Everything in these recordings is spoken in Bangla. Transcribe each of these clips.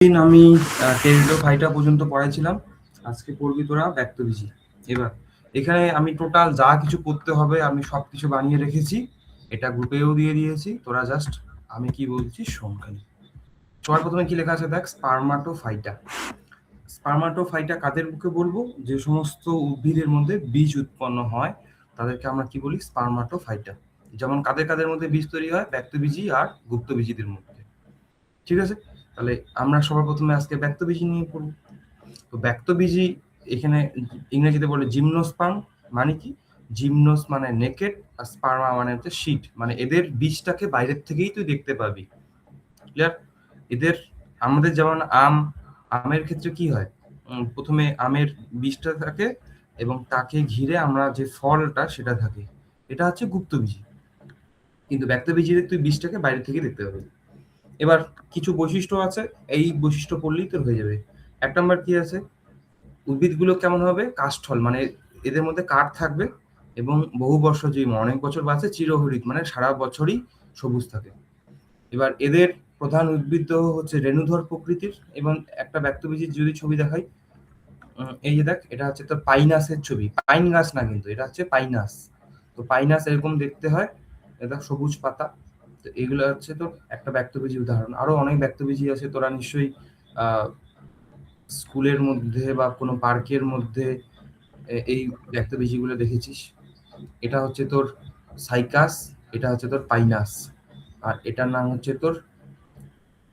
দিন আমি টেরিডোফাইটা পর্যন্ত পড়াইছিলাম। আজকে পড়বি তোরা ব্যক্তবীজি। এবার এখানে আমি টোটাল যা কিছু করতে হবে আমি সবকিছু বানিয়ে রেখেছি, এটা গ্রুপেও দিয়ে দিয়েছি। তোরা জাস্ট আমি কি বলছি শোন খালি। সবার প্রথমে কি লেখা আছে দেখ, স্পার্মাটোফাইটা। স্পার্মাটোফাইটা কাদের মুখে বলবো? যে সমস্ত উদ্ভিদের মধ্যে বীজ উৎপন্ন হয় তাদেরকে আমরা কি বলি? স্পার্মাটোফাইটা। যেমন কাদের কাদের মধ্যে বীজ তৈরি হয়? ব্যক্তবীজি আর গুপ্তবীজিদের মধ্যে। ঠিক আছে, তাহলে আমরা সবার প্রথমে আজকে ব্যক্তবীজি নিয়ে পড়ব। তো ব্যক্তবীজি এখানে ইংরেজিতে বলে জিমনোস্পার্ম। মানে কি? জিমনোস মানে নেকেড, আর স্পার্মা মানে হচ্ছে শীট, মানে এদের বীজটাকে বাইরের থেকেই তুই দেখতে পাবি। ক্লিয়ার? এদের আমাদের যেমন আমের ক্ষেত্রে কি হয়, প্রথমে আমের বীজটা থাকে এবং তাকে ঘিরে আমরা যে ফলটা সেটা থাকে, এটা হচ্ছে গুপ্তবীজি। কিন্তু ব্যক্তবীজির তুই বীজটাকে বাইরে থেকে দেখতে পাবি। এবার কিছু বৈশিষ্ট্য আছে, এই বৈশিষ্ট্য পড়লেই তোর হয়ে যাবে। এক নম্বর কি আছে, উদ্ভিদগুলো কেমন হবে? কাষ্ঠল, মানে এদের মধ্যে কাঠ থাকবে এবং বহু বর্ষজীবী, অনেক বছর বাঁচে। চিরহরিৎ মানে সারা বছরই সবুজ থাকে। এবার এদের প্রধান উদ্ভিদ হচ্ছে রেণুধর প্রকৃতির। এবং একটা ব্যক্তবীজির যদি ছবি দেখাই, এই যে দেখ, এটা হচ্ছে তোর পাইনাসের ছবি। পাইন গাছ না কিন্তু, এটা হচ্ছে পাইনাস। তো পাইনাস এরকম দেখতে হয়, এটা সবুজ পাতা। তো এগুলো হচ্ছে তোর একটা ব্যক্তবীজি উদাহরণ। আরো অনেক ব্যক্তবীজি আছে, তোরা নিশ্চয়ই আহ স্কুলের মধ্যে বা কোনো পার্কের মধ্যে এই ব্যক্তবীজিগুলো দেখেছিস। এটা হচ্ছে তোর সাইকাস, এটা হচ্ছে তোর পাইনাস, আর এটার নাম হচ্ছে তোর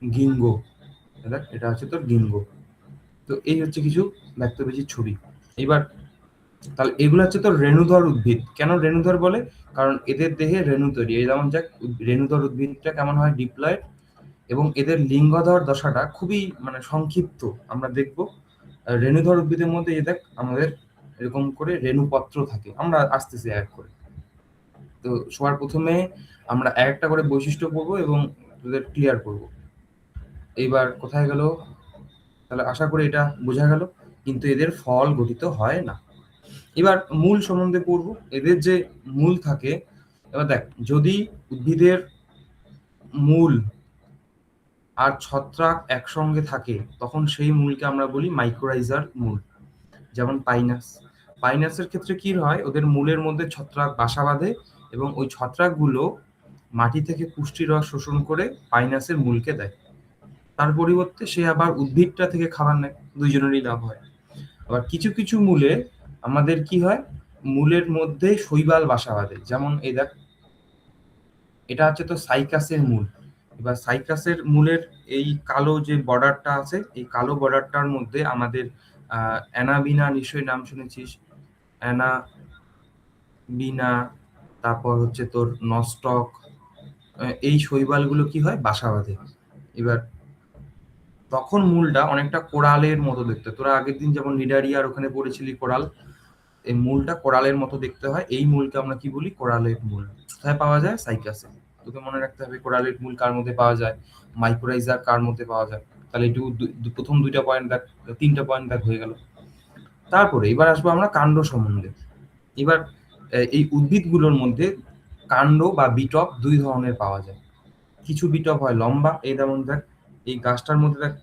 গিঙ্গো। দেখ, এটা হচ্ছে তোর গিঙ্গো। তো এই হচ্ছে কিছু ব্যক্তবীজির ছবি। এবার তাহলে এগুলো হচ্ছে তোর রেণুধর উদ্ভিদ। কেন রেণুধর বলে? কারণ এদের দেহে রেণু তৈরি। এই যেমন দেখ, রেণুধর উদ্ভিদটা কেমন হয়? ডিপ্লয়েড। এবং এদের লিঙ্গধর দশাটা খুবই মানে সংক্ষিপ্ত। আমরা দেখব রেণুধর উদ্ভিদের মধ্যে এই দেখ আমাদের এরকম করে রেণুপত্র থাকে। আমরা আসতেছি এক করে। তো সবার প্রথমে আমরা একটা করে বৈশিষ্ট্য পড়বো এবং তোদের ক্লিয়ার করব। এইবার কোথায় গেল? তাহলে আশা করি এটা বোঝা গেল। কিন্তু এদের ফল গঠিত হয় না। এবার মূল সম্বন্ধে পড়বো, এদের যে মূল থাকে। এবার দেখ, যদি উদ্ভিদের মূল আর ছত্রাক একসঙ্গে থাকে তখন সেই মূলকে আমরা বলি মাইক্রোরাইজার মূল। যেমন পাইনাস। পাইনাসের ক্ষেত্রে কি হয়? ওদের মূলের মধ্যে ছত্রাক বাসা বাঁধে এবং ওই ছত্রাকগুলো মাটি থেকে পুষ্টি রস শোষণ করে পাইনাসের মূলকে দেয়। তার পরিবর্তে সে আবার উদ্ভিদটা থেকে খাবার নেয়, দুইজনেরই লাভ হয়। আবার কিছু কিছু মূলে আমাদের কি হয়? মূলের মধ্যে শৈবাল বাসা বাঁধে। যেমন এই দেখ, এটা হচ্ছে তো সাইকাসের মূল। এবার সাইকাসের মূলের এই কালো যে বর্ডারটা আছে, এই কালো বর্ডারটার মধ্যে আমাদের অ্যানাবিনা, নিশ্চয়ই নাম শুনেছিস। অ্যানাবিনা, তারপর হচ্ছে তোর নস্টক, এই শৈবালগুলো কি হয়? বাসা বাঁধে। এবার তখন মূলটা অনেকটা কোরালের মতো দেখতে। তোরা আগের দিন যেমন নিডারিয়ার ওখানে পড়েছিলি কোরাল, এই মূলটা কোরালের মতো দেখতে হয়। এই মূলকে আমরা কি বলি? কোরালের মূল। কোথায় পাওয়া যায়? সাইকাসে। তোকে মনে রাখতে হবে কোরালের মূল কার মধ্যে পাওয়া যায়, মাইক্রোরাইজার কার মধ্যে পাওয়া যায়। তাহলে একটু প্রথম দুইটা পয়েন্ট দেখ, তিনটা পয়েন্ট দেখ হয়ে গেল। তারপরে এবার আসবো আমরা কাণ্ড সম্বন্ধে। এবার এই উদ্ভিদগুলোর মধ্যে কাণ্ড বা বিটপ দুই ধরনের পাওয়া যায়। কিছু বিটপ হয় লম্বা, এই যেমন দেখ এই গাছটার মধ্যে দেখ,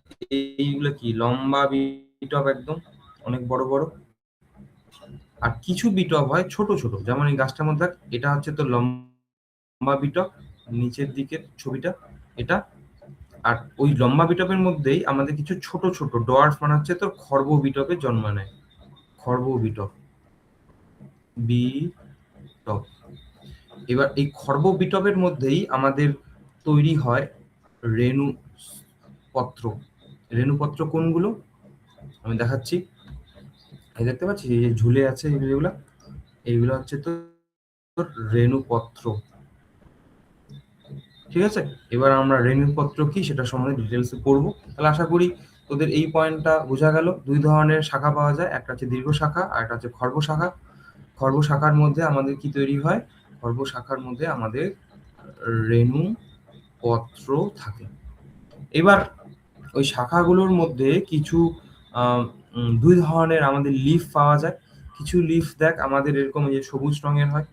এইগুলো কি লম্বা বিটপ, একদম অনেক বড় বড়। আর কিছু বিটপ হয় ছোট ছোট, যেমন এই গাছটার মধ্যে এটা হচ্ছে তো লম্বা বিটপ, নিচের দিকের ছবিটা এটা। আর ওই লম্বা বিটপের মধ্যেই আমাদের কিছু ছোট ছোট ডোয়ার্ফ, মানে হচ্ছে তোর খর্ব বিটপে জন্ম নেয়। খর্ব বিটপ, বিটপ। এবার এই খর্ব বিটপের মধ্যেই আমাদের তৈরি হয় রেণু পত্র। রেণুপত্র কোনগুলো? আমি দেখাচ্ছি। এই দেখতে পাচ্ছি এই যে ঝুলে আছে যেগুলা, এইগুলো হচ্ছে তো রেণুপত্র। ঠিক আছে, এবার আমরা রেণুপত্র কি সেটা সম্বন্ধে ডিটেলসে পড়বো। তাহলে আশা করি তোদের এই পয়েন্টটা বোঝা গেল। দুই ধরনের শাখা পাওয়া যায়, একটা হচ্ছে দীর্ঘ শাখা আর একটা হচ্ছে খর্ব শাখা। খর্ব শাখার মধ্যে আমাদের কি তৈরি হয়? খর্ব শাখার মধ্যে আমাদের রেণু পত্র থাকে। এবার ওই শাখাগুলোর মধ্যে কিছু দুই ধরনের আমাদের লিফ পাওয়া যায়। কিছু লিফ দেখ আমাদের এরকম এই যে সবুজ রঙের হয়,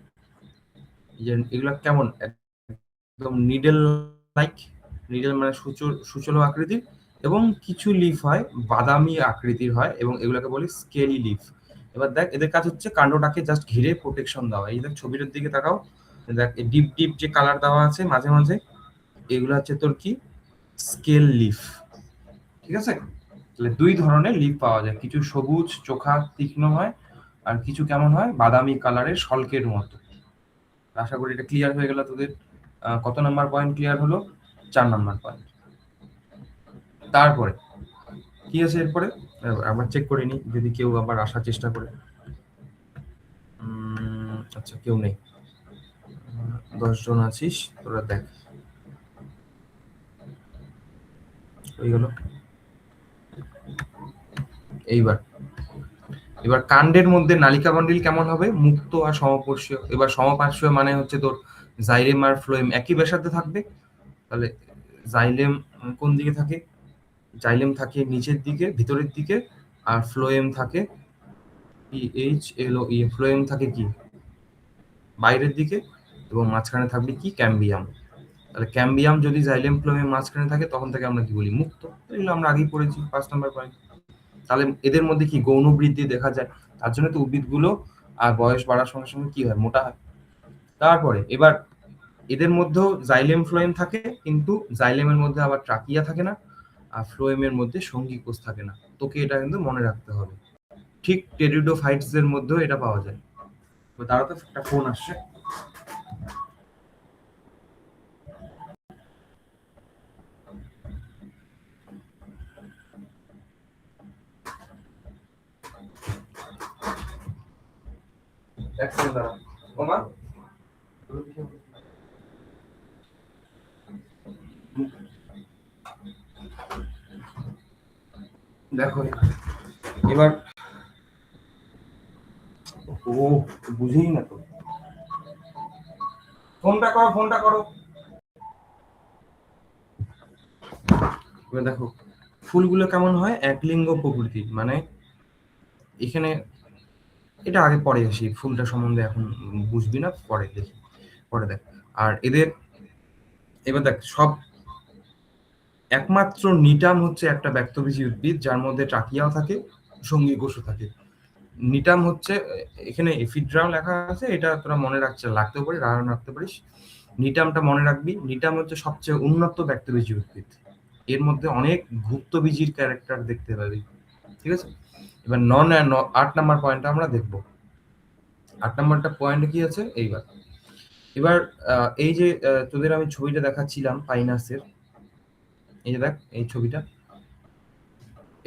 যে এগুলা কেমন একদম নিডেল লাইক, নিডেল মানে সূচল আকৃতির। এবং কিছু লিফ হয় বাদামি আকৃতির হয় এবং এগুলোকে বলি স্কেলি লিফ। এবার দেখ এদের কাজ হচ্ছে কাণ্ডটাকে জাস্ট ঘিরে প্রোটেকশন দেওয়া। এই দেখ ছবিটার দিকে তাকাও, দেখ ডিপ ডিপ যে কালার দেওয়া আছে মাঝে মাঝে, এগুলো হচ্ছে তোর কি স্কেল লিফ। ঠিক আছে, তাহলে দুই ধরনের লিফ পাওয়া যায়, কিছু সবুজ চোখা তীক্ষ্ণ হয় আর কিছু কেমন হয় বাদামি কালারের শল্কের মতো। আশা করি এটা ক্লিয়ার হয়ে গেল তোদের। কত নাম্বার পয়েন্ট ক্লিয়ার হলো? 4 নাম্বার পয়েন্ট। তারপরে কি আছে এরপরে আবার চেক করে নি যদি কেউ আবার আসার চেষ্টা করে। আচ্ছা কেউ নেই, 10 জন আছিস তোরা, দেখ হয়ে গেল। এইবার এবার কাণ্ডের মধ্যে নালিকা বান্ডিল কেমন হবে? মুক্ত আর সমপার্শ্বীয়। এবার সমপার্শ্বীয় মানে হচ্ছে তোর জাইলেম আর ফ্লোয়েম একই ব্যাসার্ধে থাকবে। তাহলে জাইলেম কোন দিকে থাকে? জাইলেম থাকে নিচের দিকে ভিতরের দিকে, আর ফ্লোয়েম থাকে ফ্লোয়েম থাকে কি বাইরের দিকে, এবং মাঝখানে থাকবে কি ক্যাম্বিয়াম। তাহলে ক্যাম্বিয়াম যদি জাইলেম ফ্লোয়েমের মাঝখানে থাকে তখন তাকে আমরা কি বলি? মুক্ত। এগুলো আমরা আগেই পড়েছি 5 নাম্বার পয়েন্ট। তাহলে এদের মধ্যে কি গৌণ বৃদ্ধি দেখা যায়, তার জন্য তো উদ্ভিদগুলো আর বয়স বাড়ার সঙ্গে সঙ্গে কি হয়? মোটা হয়। তারপরে এবার এদের মধ্যেও জাইলেম ফ্লোয়েম থাকে, কিন্তু জাইলেমের মধ্যে আবার ট্রাকিয়া থাকে না, আর ফ্লোয়েমের মধ্যে সঙ্গী কোষ থাকে না। তোকে এটা কিন্তু মনে রাখতে হবে। ঠিক টেরিডোফাইটস এর মধ্যেও এটা পাওয়া যায়। তো তারও তো একটা ফোন আসছে। এক সেকেন্ড দাঁড়া। ওমা দেখো এবার, ও বুঝেই না তো, ফোনটা করো ফোনটা করো। এবার দেখো ফুলগুলো কেমন হয়? একলিঙ্গ প্রকৃতির, মানে এখানে এটা আগে পরে আসি, ফুলটা সম্বন্ধে এখন বুঝবি না, পরে দেখি, পরে দেখ। আর এদের এবার দেখ সব একমাত্র নিটাম হচ্ছে একটা ব্যক্তবীজী উদ্ভিদ যার মধ্যে ট্রাকিয়াও থাকে সঙ্গী কোষও থাকে। নিটাম হচ্ছে, এখানে এফিড্রাও লেখা আছে, এটা তোরা মনে রাখতেও পারিস, রাখতে পারিস। নিটামটা মনে রাখবি, নিটাম হচ্ছে সবচেয়ে উন্নত ব্যক্তবীজী উদ্ভিদ। এর মধ্যে অনেক গুপ্তবীজির ক্যারেক্টার দেখতে পাবি। ঠিক আছে, এবার 8 নাম্বার পয়েন্টটা আমরা দেখবো। 8 নাম্বারটা পয়েন্ট কি আছে এইবার। এবার এই যে তোদের আমি ছবিটা দেখাচ্ছিলাম পাইনাসের, এই যে দেখ এই ছবিটা,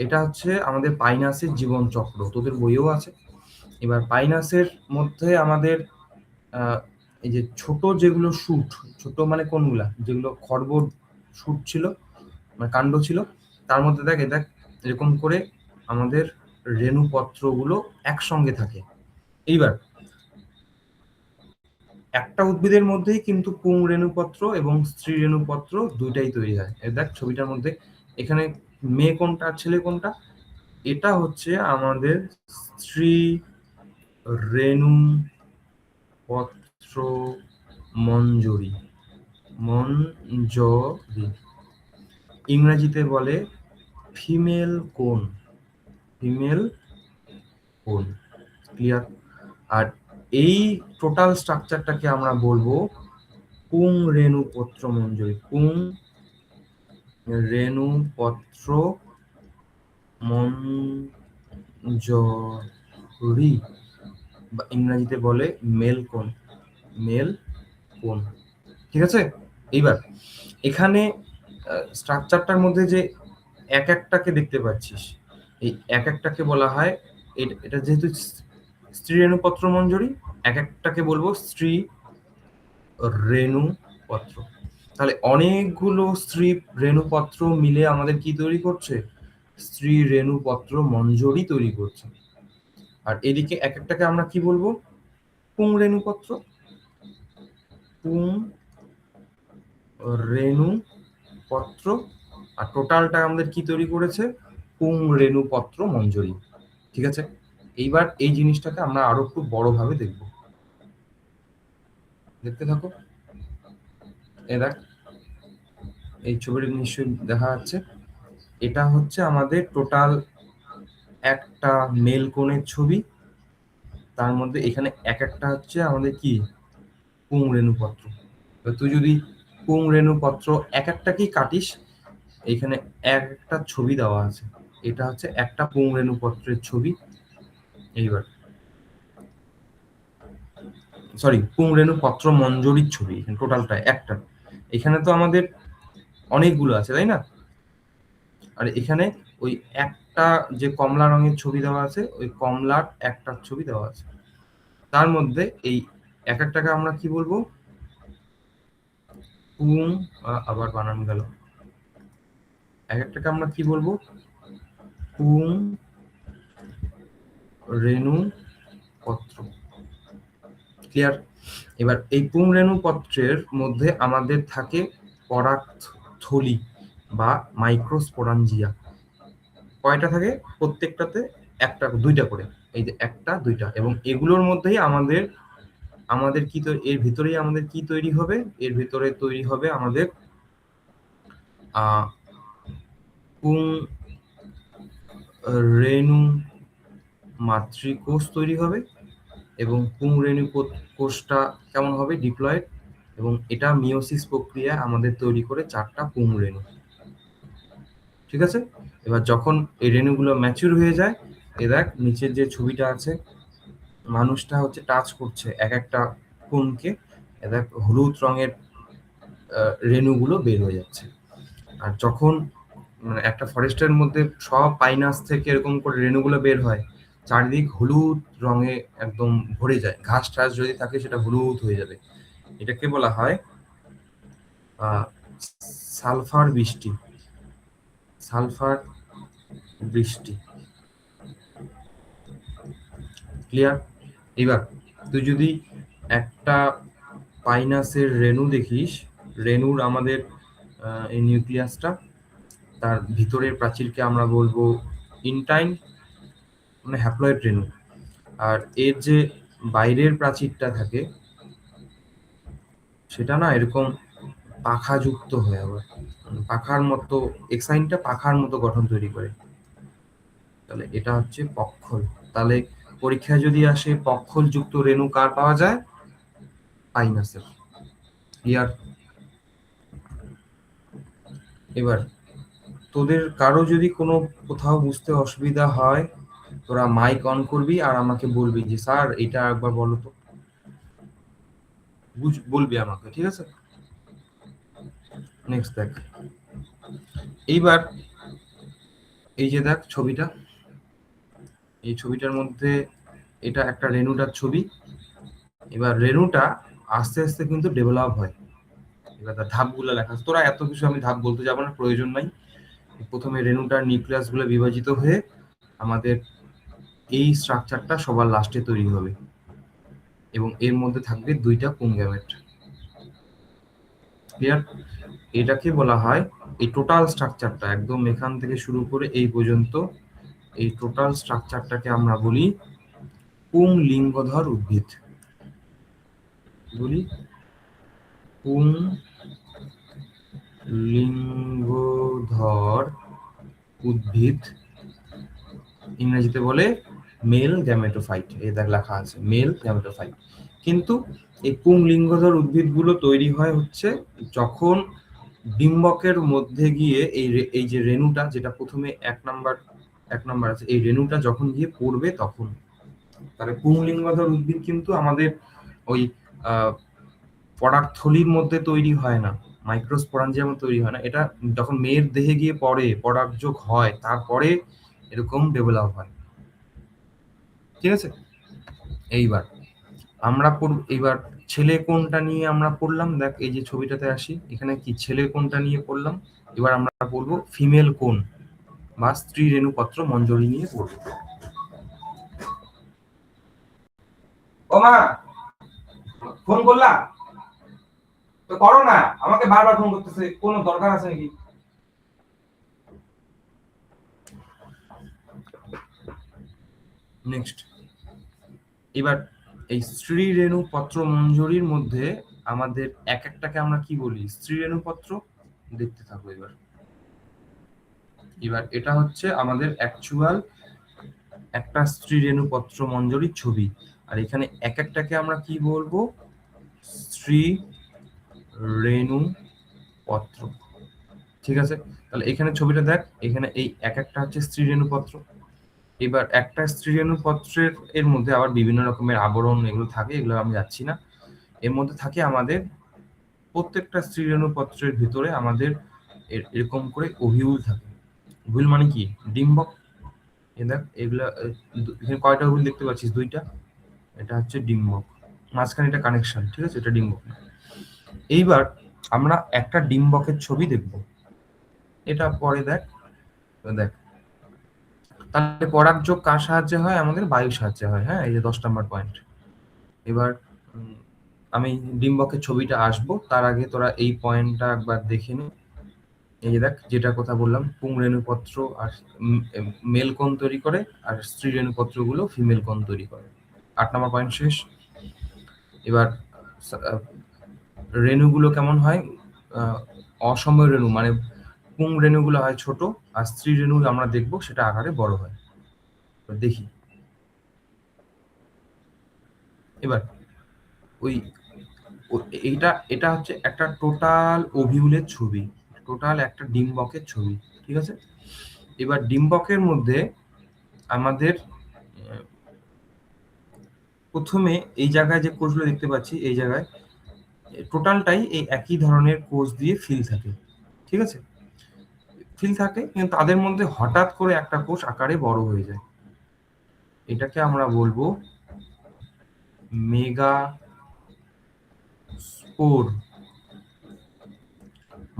এটা হচ্ছে আমাদের পাইনাসের জীবন চক্র, তোদের বইও আছে। এবার পাইনাসের মধ্যে আমাদের এই যে ছোট যেগুলো শুট, ছোট মানে কোনগুলা, যেগুলো খর্ব শুট ছিল মানে কাণ্ড ছিল, তার মধ্যে দেখ এটা এরকম করে আমাদের রেণুপত্রগুলো একসঙ্গে থাকে। এইবার একটা উদ্ভিদের মধ্যেই কিন্তু পুং রেণুপত্র এবং স্ত্রী রেণুপত্র দুইটাই তৈরি হয়। এই দেখ ছবিটার মধ্যে, এখানে মেয়ে কোনটা ছেলে কোনটা? এটা হচ্ছে আমাদের স্ত্রী রেণুপত্র মঞ্জরি। মঞ্জরি ইংরেজিতে বলে ফিমেল কোন। ফিমেল কোন, ক্লিয়ার? আর এই টোটাল স্ট্রাকচারটাকে আমরা বলবো পুং রেণুপত্র মঞ্জরি। পুং রেণুপত্র মঞ্জরি, বা ইংরেজিতে বলে মেল কোন। মেল কোন, ঠিক আছে? এইবার এখানে স্ট্রাকচারটার মধ্যে যে এক একটাকে দেখতে পাচ্ছিস, এই এক একটাকে বলা হয়, এটা যেহেতু স্ত্রী রেণুপত্র মঞ্জরি, এক একটাকে বলবো স্ত্রী রেণুপত্র। তাহলে অনেকগুলো স্ত্রী রেণুপত্র মিলে আমাদের কি তৈরি করছে? স্ত্রী রেণুপত্র মঞ্জরি তৈরি করছে। আর এদিকে এক একটাকে আমরা কি বলবো? পুং রেণুপত্র। পুং রেণুপত্র। আর টোটালটা আমাদের কি তৈরি করেছে? পুং রেণুপত্র মঞ্জরি। ঠিক আছে, এইবার এই জিনিসটাকে আমরা আরো একটু বড়ভাবে দেখব। দেখতে থাকো। এ দেখ এই ছবিটা নিশ্চয়ই দেখা যাচ্ছে। এটা হচ্ছে আমাদের টোটাল একটা মেল কোণের ছবি, তার মধ্যে এখানে এক একটা হচ্ছে আমাদের কি পুংরেণুপত্র। তুই যদি পুংরেণুপত্র এক একটাকেই কাটিস, এখানে একটা ছবি দেওয়া আছে, এটা হচ্ছে একটা পুংরেণুপত্রের ছবি। এইবার সরি, পুংরেণুপত্র মঞ্জরির ছবি, এখানে টোটালটা একটা। এখানে তো আমাদের অনেকগুলো আছে তাই না, আর এখানে ওই একটা যে কমলা রঙের ছবি দেওয়া আছে, ওই কমলার একটা ছবি দেওয়া আছে। তার মধ্যে এই এক একটাকে আমরা কি বলবো, পুং, আবার বানান গেল, এক একটাকে আমরা কি বলবো, পুং রেণু পত্র। ক্লিয়ার? এবার এই পুং রেণু পত্রের মধ্যে আমাদের থাকে পরাগথলি বা মাইক্রোস্পোরাঞ্জিয়া। কয়টা থাকে? প্রত্যেকটাতে একটা দুইটা করে, এই যে একটা দুইটা, এবং এগুলোর মধ্যেই আমাদের আমাদের কি এর ভিতরেই আমাদের কি তৈরি হবে, এর ভিতরে তৈরি হবে আমাদের পুং রেণু মাতৃকোষ তৈরি হবে, এবং পুংরেণু কোষটা কেমন হবে, ডিপ্লয়েড, এবং এটা মিওসিস প্রক্রিয়া আমাদের তৈরি করে চারটা পুংরেণু। ঠিক আছে? এবার যখন এই রেণুগুলো ম্যাচিউর হয়ে যায়, এ দেখ নিচের যে ছবিটা আছে, মানুষটা হচ্ছে টাচ করছে এক একটা কোণকে, এ দেখ হলুদ রঙের রেণুগুলো বের হয়ে যাচ্ছে। আর যখন মানে একটা ফরেস্টের মধ্যে সব পাইনাস থেকে এরকম করে রেণুগুলো বের হয়, চারিদিক হলুদ রঙে একদম ভরে যায়, ঘাস টাস যদি থাকে সেটা হলুদ হয়ে যাবে। এটাকে বলা হয় সালফার বৃষ্টি। সালফার বৃষ্টি। ক্লিয়ার? এবার তুই যদি একটা পাইনাসের রেণু দেখিস, রেণুর আমাদের এই নিউক্লিয়াসটা, তার ভিতরের প্রাচীরকে আমরা বলবো ইনটাইন, মানে হ্যাপ্লয়েড রেণু। আর এর যে বাইরের প্রাচীরটা থাকে, সেটা না এরকম পাখাযুক্ত হয়ে, আবার পাখার মতো, এক্সাইনটা পাখার মতো গঠন তৈরি করে। তাহলে এটা হচ্ছে পক্ষল। তাহলে পরীক্ষায় যদি আসে পক্ষল যুক্ত রেণু কার পাওয়া যায়? পাইনাসের। ক্লিয়ার? এবার তোদের কারো যদি কোনো কোথাও বুঝতে অসুবিধা হয়, তোরা মাইক অন করবি আর আমাকে বলবি যে স্যার এটা একবার বলো তো, বলবি আমাকে, ঠিক আছে? নেক্সট দেখ, এইবার এই যে দেখ ছবিটা, এই ছবিটার মধ্যে এটা একটা রেণুটার ছবি। এবার রেণুটা আস্তে আস্তে কিন্তু ডেভেলপ হয়। এবার তার ধাপগুলো লেখা আছে, তোরা এত কিছু আমি ধাপ বলতে যাবো না, প্রয়োজন নাই। প্রথমে রেণুটার নিউক্লিয়াস গুলো বিভাজিত হয়ে আমাদের এই স্ট্রাকচারটা সবার লাস্টে তৈরি হবে, এবং এর মধ্যে থাকবে দুইটা পুংগ্যামেট। ক্লিয়ার? এটাকে বলা হয়, এই টোটাল স্ট্রাকচারটা একদম এখান থেকে শুরু করে এই পর্যন্ত, এই টোটাল স্ট্রাকচারটাকে আমরা বলি পুংলিঙ্গধর উদ্ভিদ। বলি পুংলিঙ্গধর উদ্ভিদ, ইংরেজিতে বলে মেল গ্যামেটোফাইট। এই দেখ লেখা আছে মেল গ্যামেটোফাইট। কিন্তু এই পুংলিঙ্গধর উদ্ভিদগুলো তৈরি হয় হচ্ছে যখন ডিম্বকের মধ্যে গিয়ে এই যে রেণুটা, যেটা প্রথমে এক নাম্বার আছে, এই রেণুটা যখন গিয়ে পড়বে তখন। তাহলে পুংলিঙ্গধর উদ্ভিদ কিন্তু আমাদের ওই পরাগথলির মধ্যে তৈরি হয় না, মাইক্রোস্পোরাঞ্জিয়াম তৈরি হয় না, এটা যখন মেয়ের দেহে গিয়ে পড়ে, পরাগযোগ হয়, তারপরে এরকম ডেভেলপ হয়। ঠিক আছে? এইবার আমরা এইবার ছেলে কোনটা নিয়ে আমরা পড়লাম, দেখ এই যে ছবিটাতে আসি, এখানে কি ছেলে কোনটা নিয়ে পড়লাম, এবার আমরা পড়বো ফিমেল কোন বা স্ত্রী রেণুপত্র মঞ্জরি নিয়ে পড়বো। ও মা, ফোন করলা তো করো না, আমাকে বারবার ফোন করতেছে, কোনো দরকার আছে নাকি? নেক্সট, এবার এই স্ত্রী রেণু পত্র মঞ্জরির মধ্যে আমাদের এক একটাকে আমরা কি বলি, স্ত্রী রেণু পত্র। দেখতে থাকবো এবার। এবার এটা হচ্ছে আমাদের অ্যাকচুয়াল একটা স্ত্রী রেণু পত্র মঞ্জরির ছবি, আর এখানে এক একটাকে আমরা কি বলবো, স্ত্রী রেণু পত্র। ঠিক আছে, তাহলে এখানে ছবিটা দেখ, এখানে এই এক একটা হচ্ছে স্ত্রী রেণু পত্র। এবার একটা স্ত্রী রেণু পত্রের এর মধ্যে আবার বিভিন্ন রকমের আবরণ এগুলো থাকে, এগুলো আমি যাচ্ছি না। এর মধ্যে থাকে আমাদের প্রত্যেকটা স্ত্রী রেণু পত্রের ভিতরে আমাদের এরকম করে ওভিউল থাকে। ওভিউল মানে কি, ডিম্বক। এ দেখ এগুলা এখানে কয়টা ওভিউল দেখতে পাচ্ছিস, দুইটা, এটা হচ্ছে ডিম্বক, মাঝখানে এটা কানেকশন, ঠিক আছে, এটা ডিম্বক। এইবার আমরা একটা ডিম্বকের ছবি দেখব, এটা পরে দেখ। দেখ তাহলে পরাগযোগ কার সাহায্যে হয়, আমাদের বায়ুর সাহায্যে হয়। হ্যাঁ, এই যে 10 নম্বর পয়েন্ট। এবার আমি ডিম্বকের ছবিটা আসবো, তার আগে তোরা এই পয়েন্টটা একবার দেখে নে। এই যে দেখ, যেটা কথা বললাম, পুং রেণুপত্র আর মেল কোণ তৈরি করে, আর স্ত্রী রেণুপত্র গুলো ফিমেল কোণ তৈরি করে। 8 নম্বর পয়েন্ট শেষ। এবার রেণুগুলো কেমন হয়, অসময় রেণু মানে পুং রেণুগুলো হয় ছোট, আর স্ত্রী রেণু আমরা দেখবো সেটা আকারে বড় হয়। দেখি এবার ওই এইটা, এটা হচ্ছে একটা টোটাল ওভিউলের ছবি, টোটাল একটা ডিম্বকের ছবি, ঠিক আছে। এবার ডিম্বকের মধ্যে আমাদের প্রথমে এই জায়গায় যে কোষগুলো দেখতে পাচ্ছি, এই জায়গায় টোটালটাই এই একই ধরনের কোষ দিয়ে ফিল থাকে, ঠিক আছে। ফিল থাকে, কিন্তু তাদের মধ্যে হঠাৎ করে একটা কোষ আকারে বড় হয়ে যায়, এটাকে আমরা বলবো মেগা স্পোর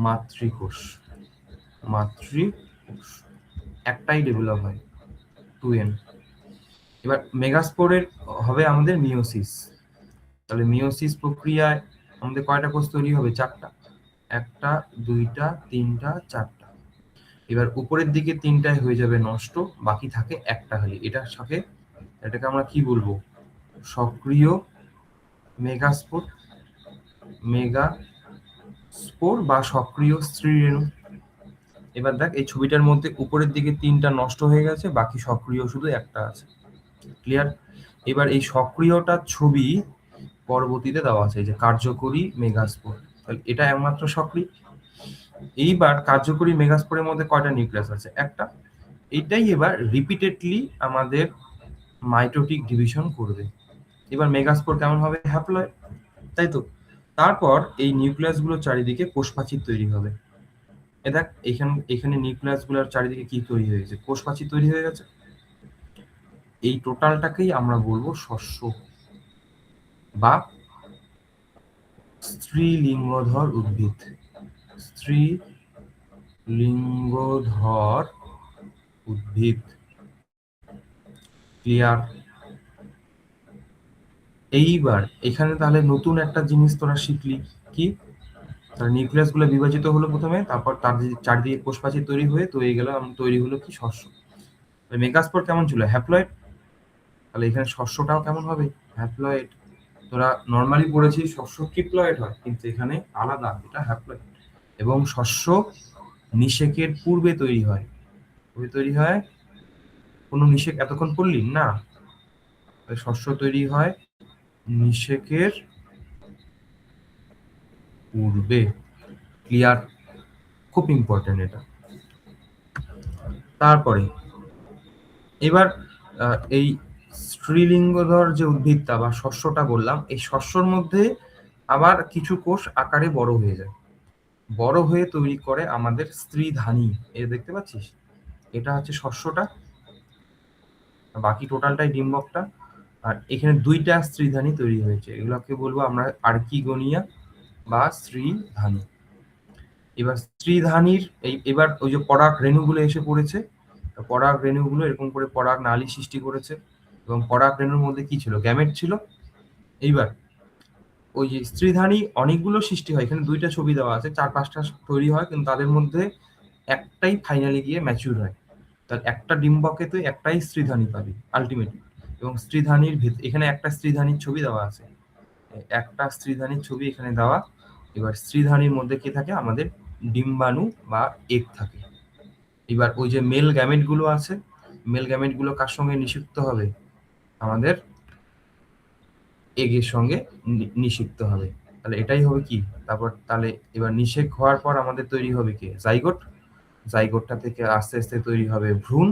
মাতৃকোষ। মাতৃকোষ একটাই ডেভেলপ হয়, 2n। এবার মেগাস্পোরের হবে আমাদের মিওসিস। তাহলে মিওসিস প্রক্রিয়ায় আমাদের কয়টা কোষ তৈরি হবে, 4টা, 1টা 2টা 3টা 4টা। এবার উপরের দিকে 3টায় হয়ে যাবে নষ্ট, বাকি থাকে একটা খালি, এটার সাথে এটাকে আমরা কি বলবো, সক্রিয় মেগাস্পোর, মেগাস্পোর বা সক্রিয় স্ত্রী রেণু। এবার দেখ এই ছবিটার মধ্যে উপরের দিকে 3টা নষ্ট হয়ে গেছে, বাকি সক্রিয় শুধু একটা আছে। ক্লিয়ার। এবার এই সক্রিয়টার ছবি পরবর্তীতে দেওয়া আছে, যে কার্যকরী মেগাস্পোর, তাহলে এটা একমাত্র সক্রিয়। এইবার কার্যকরী মেগাস্পোরের মধ্যে কয়টা নিউক্লিয়াস আছে, একটা। এটাই এবার রিপিটেডলি আমাদের মাইটোটিক ডিভিশন করবে। এবার মেগাস্পোর কেমন হবে, হ্যাপ্লয়েড, তাই তো। তারপর এই নিউক্লিয়াস গুলোর চারিদিকে কোষপ্রাচীর তৈরি হবে। এ দেখ এখানে নিউক্লিয়াস গুলোর চারিদিকে কি তৈরি হয়েছে, কোষপ্রাচীর তৈরি হয়ে গেছে। এই টোটালটাকেই আমরা বলবো শস্য বা স্ত্রীলিঙ্গধর উদ্ভিদ। স্ত্রীলিঙ্গধর উদ্ভিদ। ক্লিয়ার। এইবার এখানে তাহলে নতুন একটা জিনিস তোরা শিখলি, কি, তার নিউক্লিয়াস গুলো বিভাজিত হলো প্রথমে, তারপর তার চারদিকে কোষপ্রাচীর তৈরি হয়ে তৈরি হলো কি, শস্য। মেগাস্পোর কেমন ছিল, হ্যাপ্লয়েড। তাহলে এখানে শস্যটাও কেমন হবে, হ্যাপ্লয়েড। তোরা নর্মালি পড়েছিস শস্য ট্রিপ্লয়েড হয়, কিন্তু এখানে আলাদা, এটা হ্যাপ্লয়েড। এবং শস্য নিষেকের পূর্বে তৈরি হয়, কোনো নিষেক এতক্ষণ পড়লি না, শস্য তৈরি হয় নিষেকের পূর্বে। ক্লিয়ার, খুব ইম্পর্টেন্ট এটা। তারপরে এবার এই স্ত্রীলিঙ্গধর যে উদ্ভিদটা বা শস্যটা বললাম, এই শস্যর মধ্যে আবার কিছু কোষ আকারে বড় হয়ে যায়, বড় হয়ে তৈরি করে আমাদের স্ত্রীধানী। এই দেখতে পাচ্ছিস, এটা হচ্ছে শস্যটা, বাকি টোটালটাই ডিম্বকটা। আর এখানে 2টা স্ত্রীধানী তৈরি হয়েছে, এগুলোকে বলবো আমরা আর্কিগোনিয়া বা স্ত্রীধানী। এবার স্ত্রীধানীর এবার ওই যে পরাগ রেণুগুলো এসে পড়েছে, পরাগ রেণুগুলো এরকম করে পরাগ নালী সৃষ্টি করেছে, এবং পরাগ রেণুর মধ্যে কি ছিল, গ্যামেট ছিল। এইবার ওই যে স্ত্রীধানী অনেকগুলো সৃষ্টি হয়, এখানে 2টা ছবি দেওয়া আছে, 4-5টা তৈরি হয়, কিন্তু তাদের মধ্যে একটাই ফাইনালি গিয়ে ম্যাচিউর হয়। তার একটা ডিম্বকে তুই একটাই স্ত্রীধানী পাবি আলটিমেটলি। এবং স্ত্রীধানীর এখানে একটা স্ত্রীধানীর ছবি দেওয়া আছে, একটা স্ত্রীধানীর ছবি এখানে দেওয়া। এবার স্ত্রীধানীর মধ্যে কি থাকে, আমাদের ডিম্বাণু বা এগ থাকে। এবার ওই যে মেল গ্যামেট গুলো আছে, মেল গ্যামেট গুলো কার সঙ্গে নিষিক্ত হবে? আমাদের এগের সঙ্গে নিষিক্ত হবে। তাহলে এটাই হবে কি? তারপর তাহলে এবার নিষেক হওয়ার পর আমাদের তৈরি হবে কি? জাইগোট। জাইগোটটা থেকে আস্তে আস্তে তৈরি হবে ভ্রূণ,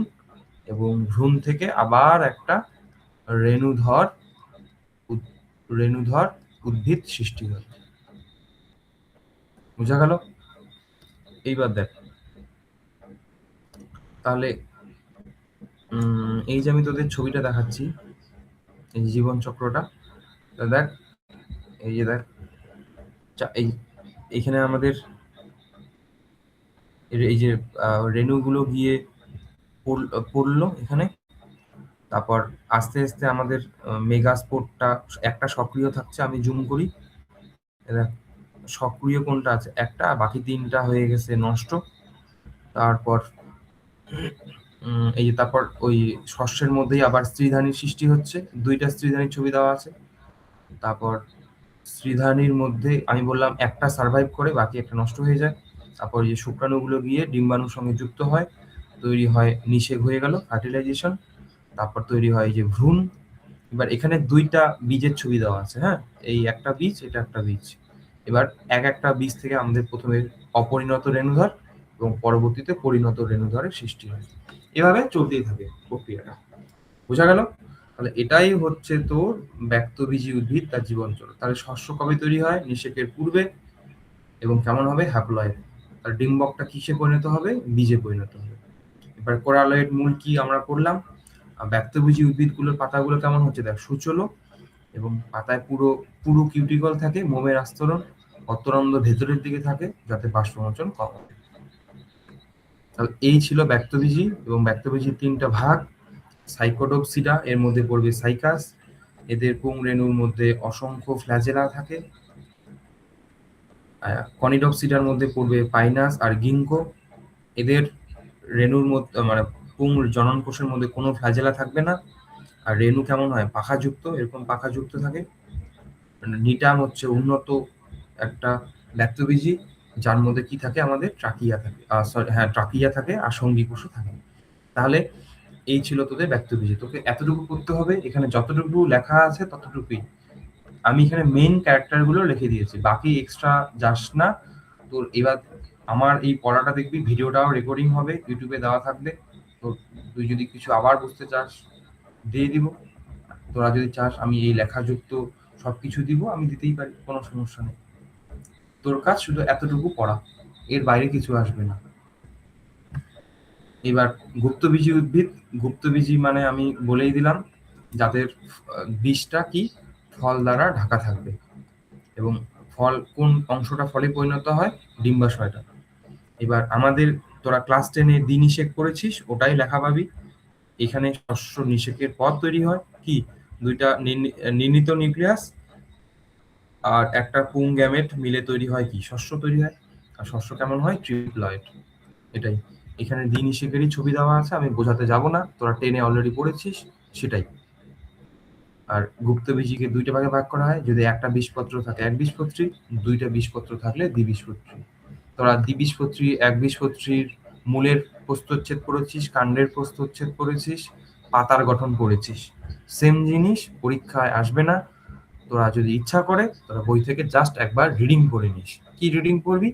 এবং ভ্রূণ থেকে আবার একটা রেণুধর রেণুধর উদ্ভিদ সৃষ্টি হবে। বুঝা গেল? এইবার দেখ, তাহলে এই যে আমি তোদের ছবিটা দেখাচ্ছি, এই জীবন চক্রটা, দেখ, এই যে দেখ, এই এখানে আমাদের এই যে রেণুগুলো গিয়ে পড়লো এখানে, তারপর আস্তে আস্তে আমাদের মেগাস্পোরটা একটা সক্রিয় থাকছে, আমি জুম করি, দেখ সক্রিয় কোনটা আছে? একটা, বাকি তিনটা হয়ে গেছে নষ্ট। তারপর এই যে তারপর ওই শস্যের মধ্যেই আবার স্ত্রীধানীর সৃষ্টি হচ্ছে, দুইটা স্ত্রীধানীর ছবি দেওয়া আছে। তারপর স্ত্রীধানীর মধ্যে আমি বললাম একটা সার্ভাইভ করে, বাকি একটা নষ্ট হয়ে যায়। তারপর এই যে শুক্রাণুগুলো গিয়ে ডিম্বাণুর সঙ্গে যুক্ত হয়, তৈরি হয় নিষেক হয়ে গেল, ফার্টিলাইজেশন। তারপর তৈরি হয় এই যে ভ্রূণ। এবার এখানে দুইটা বীজের ছবি দেওয়া আছে, হ্যাঁ, এই একটা বীজ, এটা একটা বীজ। এবার একটা বীজ থেকে আমাদের প্রথমে অপরিণত রেণুধর এবং পরবর্তীতে পরিণত রেণুধরের সৃষ্টি হয়। এভাবে চলতেই থাকে প্রক্রিয়াটা। বোঝা গেল? তাহলে এটাই হচ্ছে তোর ব্যক্তবীজী উদ্ভিদ, তার জীবন চক্র। তাহলে শস্য কবে তৈরি হয়? নিষেকের পূর্বে। এবং কেমন হবে? হ্যাপ্লয়েড। আর ডিম্বকটা কিসে পরিণত হবে? বীজে পরিণত হবে। এবার কোরালয়েড মূল কি আমরা করলাম। ব্যক্তবীজী উদ্ভিদগুলোর পাতাগুলো কেমন হচ্ছে দেখ, সুচলো, এবং পাতায় পুরো পুরো কিউটিকল থাকে, মোমের আস্তরণ, অন্তরন্দ ভেতরের দিকে থাকে, যাতে বাষ্পমোচন কম হয়। তাহলে এই ছিল ব্যক্তবীজী, এবং ব্যক্তবীজীর তিনটা ভাগ। সাইকোডোপসিডা, এর মধ্যে পড়বে সাইকাস, এদের পুং রেণুর মধ্যে অসংখ্য ফ্ল্যাজেলা থাকে। কনিডপসিডার মধ্যে পড়বে পাইনাস আর গিঙ্কো, এদের রেণুর মধ্যে মানে পুং জনন কোষের মধ্যে কোনো ফ্ল্যাজেলা থাকবে না। আর রেণু কেমন হয়? পাখাযুক্ত, এরকম পাখাযুক্ত থাকে। নিটাম হচ্ছে উন্নত একটা ব্যক্তবীজী, যার মধ্যে কি থাকে? আমাদের ট্রাকিয়া থাকে, হ্যাঁ ট্রাকিয়া থাকে, আর সঙ্গী কোষও থাকে। তাহলে এই ছিল তোদের ব্যক্তবীজী। তোকে এতটুকু করতে হবে, এখানে যতটুকু লেখা আছে ততটুকুই। আমি এখানে মেইন ক্যারেক্টারগুলো লিখে দিয়েছি, বাকি এক্সট্রা যাস না তোর। এবার আমার এই পড়াটা দেখবি, ভিডিওটাও রেকর্ডিং হবে, ইউটিউবে দেওয়া থাকবে। তো তুই যদি কিছু আবার বুঝতে চাস দিয়ে দিব, তোরা যদি চাস আমি এই লেখাযুক্ত সবকিছু দিব, আমি দিতেই পারি, কোনো সমস্যা নেই। তোর কাজ শুধু এতটুকু পড়া, এর বাইরে কিছু আসবে না। এবার গুপ্তবীজী উদ্ভিদ। গুপ্তবীজী মানে আমি বলেই দিলাম, যাদের বীজটা কি ফল দ্বারা ঢাকা থাকবে, এবং ফল কোন অংশটা ফলে পরিণত হয়? ডিম্বাশয়টা। এবার আমাদের তোরা ক্লাস 10-এ দ্বিনিষেক করেছিস, ওটাই লেখা পাবি। এখানে শস্য নিষেকের পদ তৈরি হয় কি? দুইটা নির্ণিত নিউক্লিয়াস আর একটা পুং গ্যামেট মিলে তৈরি হয় কি? শস্য তৈরি হয়। আর শস্য কেমন হয়? ট্রিপ্লয়েড। এটাই। এখানে দ্বিনিষেকেরই ছবি দেওয়া আছে, আমি বোঝাতে যাব না, তোরা 10-এ অলরেডি পড়েছিস, সেটাই। আর গুপ্তবীজীকে দুইটা ভাগে ভাগ করা হয়, যদি একটা বীজপত্র থাকে একবীজপত্রী, দুইটা বীজপত্র থাকলে দ্বিবীজপত্রী। তোরা দ্বিবীজপত্রী একবীজপত্রীর মূলের প্রস্থচ্ছেদ পড়েছিস, কাণ্ডের প্রস্থচ্ছেদ পড়েছিস, পাতার গঠন পড়েছিস। সেম জিনিস পরীক্ষায় আসবে না। তোরা যদি ইচ্ছা করে তোরা বই থেকে জাস্ট একবার রিডিং করে নিস। কি রিডিং করবি?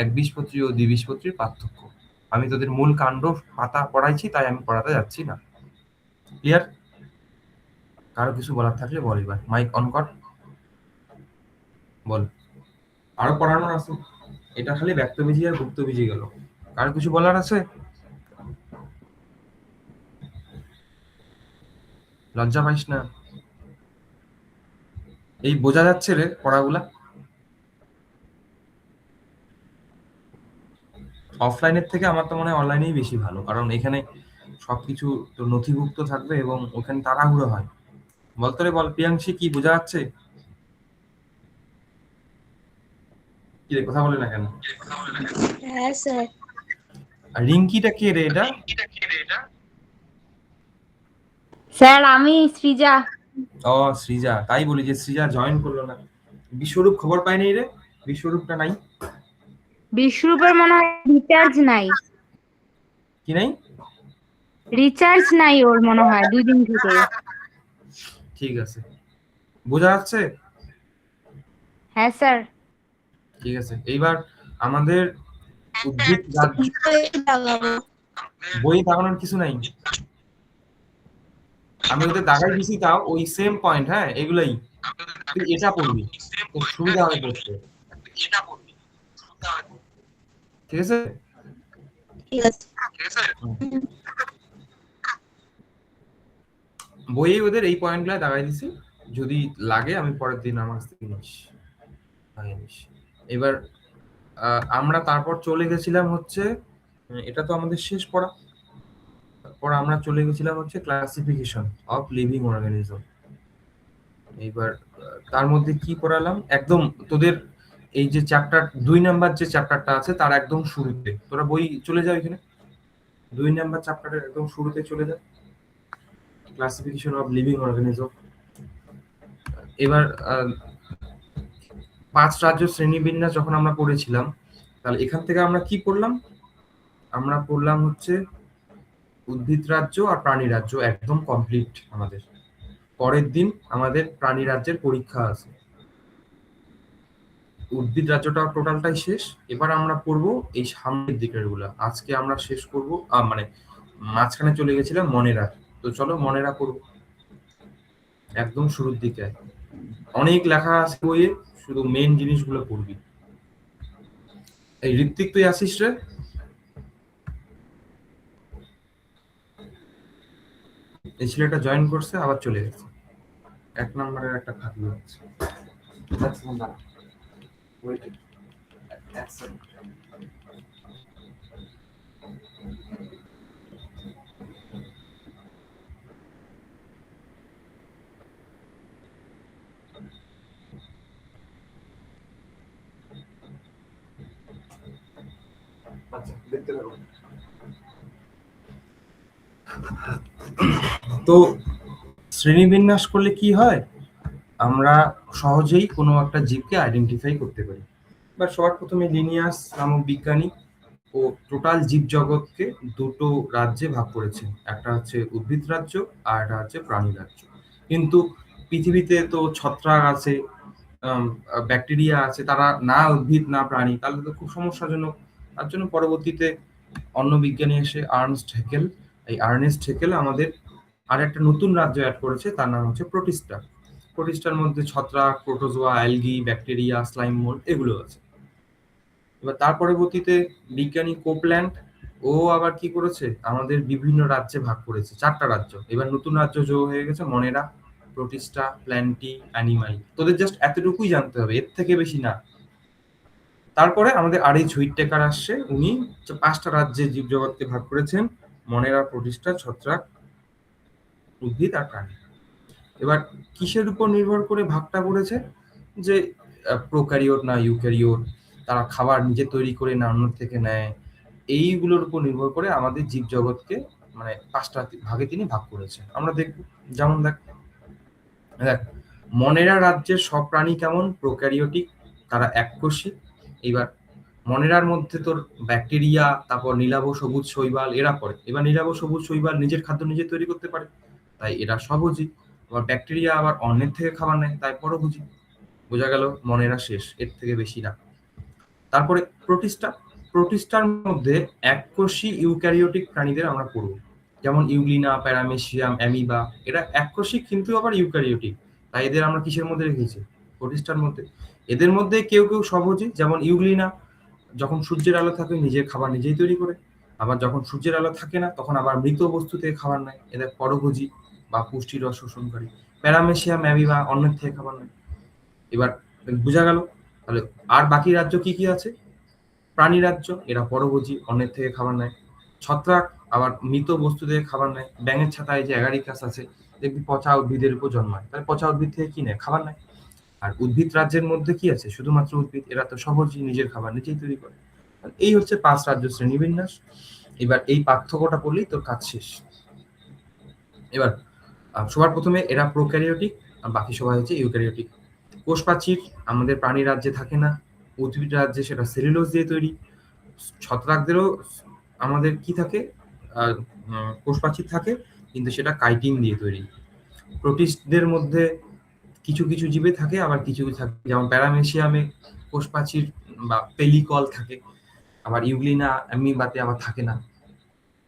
একবীজপত্রী ও দ্বিবীজপত্রীর পার্থক্য। আমি তোদের মূল কাণ্ড পাতা পড়াইছি, তাই আমি পড়াতে যাচ্ছি না। ক্লিয়ার? কারো কিছু বলার থাকলে বল, এবার মাইক অন কর, বল। আরো পড়ানোর আছে, এটা খালি ব্যক্তবীজী আর গুপ্তবীজী গেল। কারো কিছু বলার আছে? লজ্জা পাইস না, এই বোঝা যাচ্ছে রে পড়াগুলা। অফলাইনের থেকে আমার তো মনে হয় অনলাইনেই বেশি ভালো, কারণ এখানে সবকিছু তো নথিভুক্ত থাকবে এবং ওখানে তাড়াহুড়ো হয়। বলতো রে, বল প্রিয়াংশী, কি বোঝা যাচ্ছে? কি রে, কথা বলে না কেন? হ্যাঁ স্যার। আর রিঙ্কিটা কে রে এটা? স্যার আমি সৃজা। ও সৃজা, তাই বলি যে সৃজা জয়েন করলো না। বিশ্বরূপ খবর পাই নাই রে, বিশ্বরূপটা নাই। বিশ্বরূপের মনে হয় রিচার্জ নাই। কি নাই? রিচার্জ নাই ওর মনে হয় 2 দিন থেকে। ঠিক আছে, বোঝা যাচ্ছে? হ্যাঁ স্যার। ঠিক আছে, এইবার আমাদের উদ্ভিদ রাজ্য, বই দাগানোর কিছু নাই, আমি ওদের দাগাই দিছি, তাও ওই সেম পয়েন্ট। হ্যাঁ, এগুলাই তুই এটা পড়বি, তোর সুবিধা হবে পড়তে। ঠিক আছে? ঠিক আছে। বইয়ে ওদের এই পয়েন্টগুলো দাগাই দিছি, যদি লাগে আমি পরের দিন আমার কাছ থেকে নিস। এবার আমরা তারপর চলে গেছিলাম হচ্ছে, এটা তো আমাদের শেষ পড়া। তারপর আমরা চলে গেছিলাম হচ্ছে ক্লাসিফিকেশন অফ লিভিং অর্গানিজম। এইবার তার মধ্যে কি পড়ালাম একদম তোদের, এই যে চ্যাপ্টার 2 নাম্বার যে চ্যাপ্টারটা আছে তার একদম শুরুতে, তোরা বই চলে যাও এখানে 2 নাম্বার চ্যাপ্টারের একদম শুরুতে চলে যা, ক্লাসিফিকেশন অফ লিভিং অর্গানিজম। এবার 5 রাজ্য শ্রেণীবিন্যাস যখন আমরা পড়েছিলাম, তাহলে এখান থেকে আমরা কি পড়লাম? আমরা পড়লাম হচ্ছে উদ্ভিদ রাজ্য আর প্রাণী রাজ্য একদম কমপ্লিট আমাদের। পরের দিন আমাদের প্রাণী রাজ্যের পরীক্ষা আছে। উদ্ভিদ রাজ্যটা টোটালটাই শেষ। এবার আমরা পড়বো এই সামনের দিকের গুলা, আজকে আমরা শেষ করবো, মানে মাঝখানে চলে গেছিলাম মনেরা। তো চলো মনেরা পড়বো একদম শুরুর দিকে, অনেক লেখা আছে বইয়ে, শুধু মেন জিনিসগুলো পড়বি। এই ঋত্বিক তুই আসিস রে? এই ছেলেটা জয়েন করছে আবার চলে গেছে, 1 নম্বরের একটা খাতি হচ্ছে। তো শ্রেণীবিন্যাস করলে কি হয়, আমরা সহজেই কোনো একটা জীবকে আইডেন্টিফাই করতে পারি। বা সবার প্রথমে লিনিয়াস নামক বিজ্ঞানী ও টোটাল জীব জগৎকে দুটো রাজ্যে ভাগ করেছেন, একটা হচ্ছে উদ্ভিদ রাজ্য আর একটা হচ্ছে প্রাণী রাজ্য। কিন্তু পৃথিবীতে তো ছত্রাক আছে, ব্যাকটেরিয়া আছে, তারা না উদ্ভিদ না প্রাণী, তাহলে তো খুব সমস্যাজনক। তার জন্য পরবর্তীতে অন্য বিজ্ঞানী এসে আর্নেস্ট হেকেল আমাদের আর একটা নতুন রাজ্য অ্যাড করেছে, তার নাম হচ্ছে প্রোটিস্টা। প্রোটিস্টার মধ্যে ছত্রাক, protozoa, algae, bacteria, slime mould এগুলো আছে। এবার তার পরবর্তীতে বিজ্ঞানী কোপল্যান্ড ও আবার কি করেছে, আমাদের বিভিন্ন রাজ্যে ভাগ করেছে, 4টা রাজ্য। এবার নতুন রাজ্য যোগ হয়ে গেছে মনেরা, প্রোটিস্টা, প্ল্যান্টি, অ্যানিমালি। তোদের জাস্ট এতটুকুই জানতে হবে, এর থেকে বেশি না। তারপরে আমাদের আর.এইচ. হুইটেকার আসছে, উনি 5টা রাজ্যে জীবজগৎকে ভাগ করেছেন, মনেরা, প্রোটিস্টা, ছত্রাক, উদ্ভিদ আর প্রাণী। এবার কিসের উপর নির্ভর করে ভাগটা করেছে, যে প্রোক্যারিওট না ইউক্যারিওট, তারা খাবার নিজে তৈরি করে না অন্য থেকে নেয়, এইগুলোর উপর নির্ভর করে আমাদের জীবজগৎকে মানে 5টা ভাগে তিনি ভাগ করেছেন। আমরা দেখব, যেমন দেখ মনেরা রাজ্যের সব প্রাণী কেমন, প্রোক্যারিওটিক, তারা এককোষী। এবার মনেরার মধ্যে তোর ব্যাকটেরিয়া, তারপর নীলাভ সবুজ শৈবাল এরা পড়ে। এবার নীলাভ সবুজ শৈবাল নিজের খাদ্য নিজে তৈরি করতে পারে, তাই এরা স্বভোজী। আবার ব্যাকটেরিয়া আবার অন্যের থেকে খাবার নেয়, তাই পরভোজী। বোঝা গেল, মনেরা শেষ, এর থেকে বেশি না। তারপরে প্রোটিস্টার মধ্যে এককোষী ইউক্যারিওটিক প্রাণীদের আমরা পড়ব, যেমন ইউগ্লিনা, প্যারামেসিয়াম, অ্যামিবা, এরা এককোষী কিন্তু আবার ইউক্যারিওটিক। তাই এদের আমরা কিসের মধ্যে রেখেছি? প্রোটিস্টার মধ্যে। এদের মধ্যে কেউ কেউ স্বভোজী, যেমন ইউগ্লিনা যখন সূর্যের আলো থাকে নিজের খাবার নিজেই তৈরি করে, আবার যখন সূর্যের আলো থাকে না তখন আবার মৃত বস্তু থেকে খাবার নেয়, এদের পরভোজী বা পুষ্টির রস শোষণকারী। প্যারামেসিয়াম, অ্যামিবা অন্যের থেকে খাবার নেয়। এবার বোঝা গেল, তাহলে আর বাকি রাজ্য কি কি আছে? প্রাণী রাজ্য, এরা পরভোজী, অন্যের থেকে খাবার নেয়। ছত্রাক আবার মৃত বস্তু থেকে খাবার নেয়, ব্যাঙের ছাতায় যে অ্যাগারিকাস আছে দেখবি পচা উদ্ভিদের উপর জন্মায়, তাহলে পচা উদ্ভিদ থেকে কি নেয়? খাবার নেয়। আর উদ্ভিদ রাজ্যের মধ্যে কি আছে? শুধুমাত্র উদ্ভিদ, এরা তো সহজেই নিজের খাবার নিজেই তৈরি করে। এই হচ্ছে 5 রাজ্য শ্রেণীবিন্যাস। এবার এই পার্থক্যটা পড়লেই তোর কাজ শেষ। এবার সবার প্রথমে এরা প্রোক্যারিওটিক আর বাকি সবাই হচ্ছে ইউক্যারিওটিক। কোষ প্রাচীর আমাদের প্রাণী রাজ্যে থাকে না, উদ্ভিদ রাজ্যে সেটা সেলুলোজ দিয়ে তৈরি। ছত্রাকদেরও আমাদের কি থাকে? কোষ প্রাচীর থাকে, কিন্তু সেটা কাইটিন দিয়ে তৈরি। প্রোটিস্টদের মধ্যে কিছু কিছু জীবে থাকে, আবার কিছু কিছু থাকে, যেমন প্যারামেসিয়ামে কোষ প্রাচীর বা পেলিকল থাকে, আবার ইউগ্লিনা অ্যামিবাতে আবার থাকে না।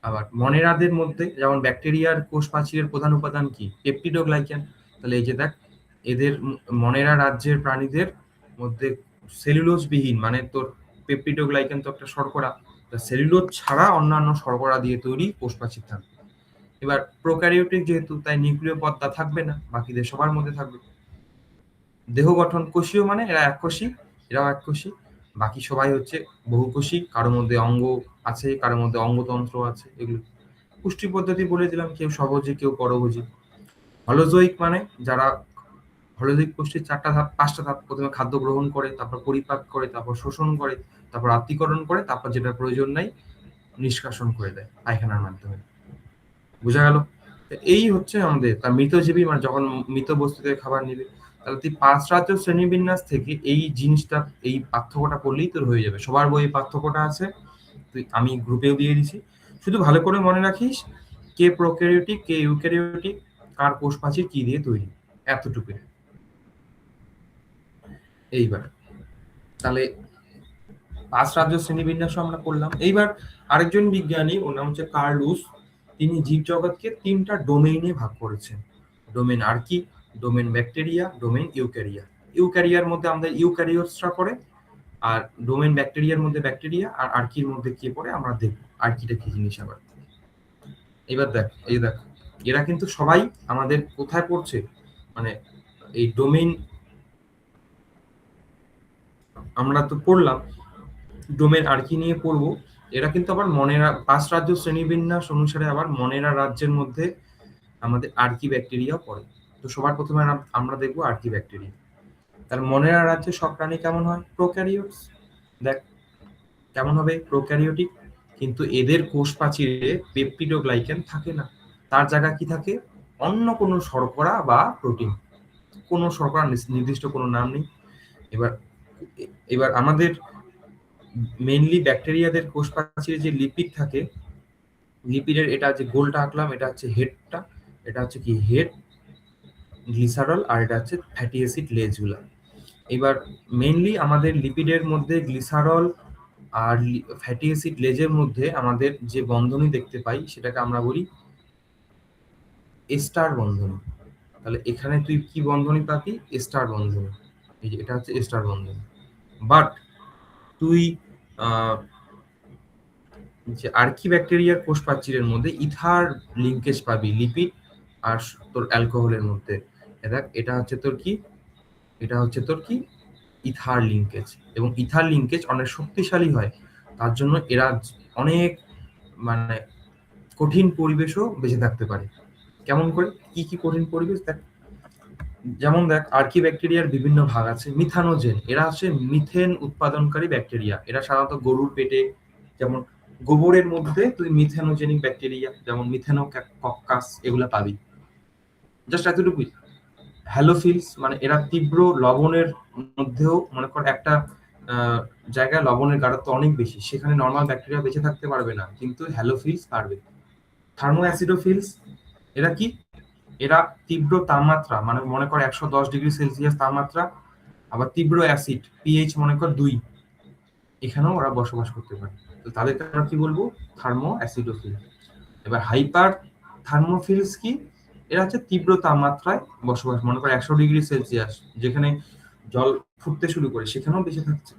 আবার মনেরাদের মধ্যে যেমন ব্যাকটেরিয়ার কোষ প্রাচীরের প্রধান উপাদান কি? পেপটিডোগ্লাইকান। তাহলে এই যে দেখ, এদের মনেরা রাজ্যের প্রাণীদের মধ্যে সেলুলোজ বিহীন, মানে তোর পেপটিডোগ্লাইকান তো একটা শর্করা, সেলুলোজ ছাড়া অন্যান্য শর্করা দিয়ে তৈরি কোষ প্রাচীর থাকবে। এবার প্রোক্যারিওটিক যেহেতু, তাই নিউক্লিয় পর্দা থাকবে না, বাকিদের সবার মধ্যে থাকবে। দেহ গঠন কোষীয়, মানে এরা এককোষী, এরাও এককোষী। বাকি সবাই হচ্ছে বহুকোষী, কারো মধ্যে অঙ্গ আছে, কারো মধ্যে অঙ্গতন্ত্র আছে। এগুলো পুষ্টি পদ্ধতি বলে দিলাম, কেউ স্বভোজী, কেউ পরভোজী। হলোজোয়িক মানে যারা, হলোজোয়িক পুষ্টির 4টা ধাপ 5টা ধাপ, প্রথমে খাদ্য গ্রহণ করে, তারপর পরিপাক করে, তারপর শোষণ করে, তারপর আত্তীকরণ করে, তারপর যেটা প্রয়োজন নাই নিষ্কাশন করে দেয় পায়খানার মাধ্যমে। বোঝা গেল? এই হচ্ছে আমাদের তার মৃতজীবী, মানে যখন মৃত বস্তু থেকে খাবার নিবে। তাহলে তুই 5 রাজ্য শ্রেণীবিন্যাস থেকে এই জিনিসটা, এই পার্থক্যটা করলেই তোর হয়ে যাবে। সবার বইয়ে পার্থক্যটা আছে, তুই আমি গ্রুপেও দিয়ে দিছি। শুধু ভালো করে মনে রাখিস কে প্রোক্যারিওটিক, কে ইউক্যারিওটিক, কার কোষ প্রাচীর কি দিয়ে তৈরি, এতটুকু। এইবার তাহলে 5 রাজ্য শ্রেণীবিন্যাস আমরা করলাম। এইবার আরেকজন বিজ্ঞানী, ওর নাম হচ্ছে কার্লুস, তিনি জীবজগৎকে 3টা ডোমেইনে ভাগ করেছেন। Domain archaea, domain bacteria, domain eukarya. ইউক্যারিয়ার মধ্যে আমাদের ইউক্যারিওটসরা পড়ে, আর ডোমেন ব্যাকটেরিয়ার মধ্যে ব্যাকটেরিয়া, আর আর্কির মধ্যে কে পড়ে আমরা দেখব। আর্কিটা কি জিনিস আবার। এবার দেখ, এই দেখ, এরা কিন্তু সবাই আমাদের কোথায় পড়ছে, মানে এই ডোমেইন আমরা তো পড়লাম, ডোমেন আর কি নিয়ে পড়বো। এরা কিন্তু আবার মনেরা 5 রাজ্য শ্রেণীবিন্যাস অনুসারে আবার মনেরা রাজ্যের মধ্যে আমাদের আর্কি ব্যাকটেরিয়া পড়ে। তো সবার প্রথমে আমরা দেখবো আর্কি ব্যাকটেরিয়া। তাহলে মনেরা রাজ্যে সব প্রাণী কেমন হয়? প্রোক্যারিওটস। দেখ কেমন হবে? প্রোক্যারিওটিক। কিন্তু এদের কোষ প্রাচীরে পেপটিডোগ্লাইকান থাকে না, তার জায়গায় কি থাকে? অন্য কোনো শর্করা বা প্রোটিন। কোনো শর্করা নির্দিষ্ট কোনো নাম নেই। এবার এবার আমাদের মেইনলি ব্যাকটেরিয়াদের কোষ প্রাচীরে যে লিপিড থাকে, লিপিডের এটা যে গোলটা আঁকলাম, এটা হচ্ছে হেডটা, এটা হচ্ছে কি হেড, গ্লিসারল, আর এটা হচ্ছে ফ্যাটি অ্যাসিড লেজগুলা। এবার মেইনলি আমাদের লিপিডের মধ্যে গ্লিসারল আর ফ্যাটি অ্যাসিড লেজের মধ্যে আমাদের যে বন্ধনী দেখতে পাই, সেটাকে আমরা বলি এস্টার বন্ধনী। তাহলে এখানে তুই কি বন্ধনী পাবি? এস্টার বন্ধনী। এই যে এটা হচ্ছে এস্টার বন্ধনী। বাট তুই যে আর্কি ব্যাকটেরিয়ার কোষ প্রাচীরের মধ্যে ইথার লিঙ্কেজ পাবি লিপিড আর তোর অ্যালকোহলের মধ্যে। দেখ এটা হচ্ছে তোর কি, এটা হচ্ছে তোর কি ইথার লিঙ্কেজ, এবং ইথার লিঙ্কেজ অনেক শক্তিশালী হয়। তার জন্য এরা অনেক, মানে কঠিন পরিবেশও বেঁচে থাকতে পারে। কেমন করে, কি কি কঠিন পরিবেশ? দেখ, যেমন দেখ আর্কি ব্যাকটেরিয়ার বিভিন্ন ভাগ আছে। মিথানোজেন, এরা হচ্ছে মিথেন উৎপাদনকারী ব্যাকটেরিয়া। এরা সাধারণত গরুর পেটে, যেমন গোবরের মধ্যে তুই মিথেনোজেনিক ব্যাকটেরিয়া যেমন মিথেনোকক্কাস এগুলা পাবি। জাস্ট এতটুকুই। হ্যালোফিলস, মানে এরা তীব্র লবণের মধ্যেও, মনে কর একটা জায়গায় লবণের গাঢ়ত্ব অনেক বেশি, সেখানে নর্মাল ব্যাকটেরিয়া বেঁচে থাকতে পারবে না, কিন্তু হ্যালোফিলস পারবে। থার্মো অ্যাসিডোফিলস, এরা কি, এরা তীব্র তাপমাত্রা, মানে মনে কর 110 ডিগ্রি সেলসিয়াস তাপমাত্রা, আবার তীব্র অ্যাসিড পিএইচ মনে কর 2, এখানেও ওরা বসবাস করতে পারে। তো তাদেরকে আমরা কি বলবো? থার্মো অ্যাসিডোফিল। এবার হাইপার থার্মোফিলস কি, এরা হচ্ছে তীব্র তাপমাত্রায় বসবাস, মনে কর 100 ডিগ্রি সেলসিয়াস, যেখানে জল ফুটতে শুরু করে সেখানেও বেঁচে থাকছে।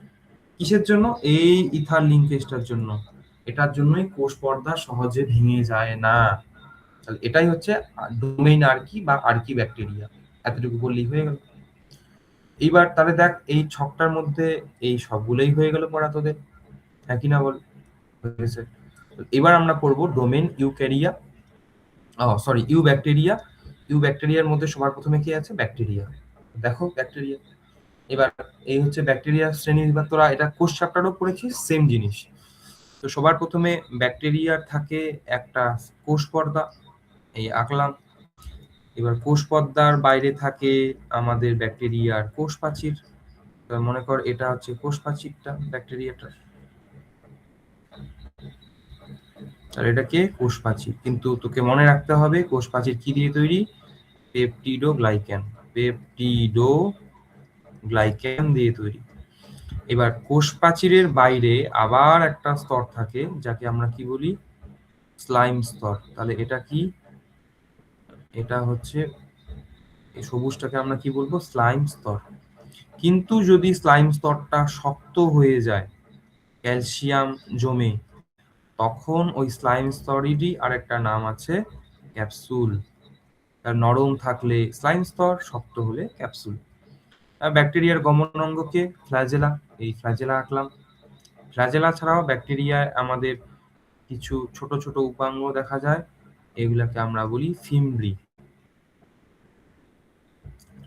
কিসের জন্য? এই ইথার লিঙ্কেজটার জন্য। এটার জন্যই কোষ পর্দা সহজে ভেঙে যায় না। তাহলে এটাই হচ্ছে ডোমেইন আর্কি বা আর্কি ব্যাকটেরিয়া। এতটুকু বললেই হয়ে গেল। এইবার তাহলে দেখ, এই ছকটার মধ্যে এই সবগুলোই হয়ে গেল পড়া তোদের, হ্যাঁ কি না বল? হয়েছে। এবার আমরা করব domain eukarya, sorry eubacteria. ইউ ব্যাকটেরিয়ার মধ্যে সবার প্রথমে কি আছে? ব্যাকটেরিয়া। দেখো ব্যাকটেরিয়া। এবার এই হচ্ছে ব্যাকটেরিয়া শ্রেণী। এবার তোরা এটা কোষ চ্যাপ্টারও পড়েছিস, সেম জিনিস। তো সবার প্রথমে ব্যাকটেরিয়ার থাকে একটা কোষ পর্দা, এই আঁকলাম। এবার কোষ পর্দার বাইরে থাকে আমাদের ব্যাকটেরিয়ার কোষ প্রাচীর। মনে কর এটা হচ্ছে কোষ প্রাচীরটা ব্যাকটেরিয়াটার। তাহলে এটাকে কোষ প্রাচীর, কিন্তু তোকে মনে রাখতে হবে কোষ প্রাচীর কি দিয়ে তৈরি? পেপটিডোগ্লাইক্যান, পেপটিডোগ্লাইক্যান দিয়ে তৈরি। এবার কোষ প্রাচীরের বাইরে আবার একটা স্তর থাকে যাকে আমরা কি বলি? স্লাইম স্তর। তাহলে এটা কি? এটা হচ্ছে এই সবুজটাকে আমরা কি বলবো? স্লাইম স্তর। কিন্তু যদি স্লাইম স্তরটা শক্ত হয়ে যায়, ক্যালসিয়াম জমে, তখন ওই স্লাইম স্তরেরই আরেকটা নাম আছে ক্যাপসুল। আর নরম থাকলে স্লাইম স্তর, শক্ত হলে ক্যাপসুল। আর ব্যাকটেরিয়ার গমন অঙ্গকে ফ্ল্যাজেলা, এই ফ্ল্যাজেলা আঁকলাম। ফ্ল্যাজেলা ছাড়াও ব্যাকটেরিয়ায় আমাদের কিছু ছোট ছোট উপাঙ্গ দেখা যায়, এগুলাকে আমরা বলি ফিমব্রি।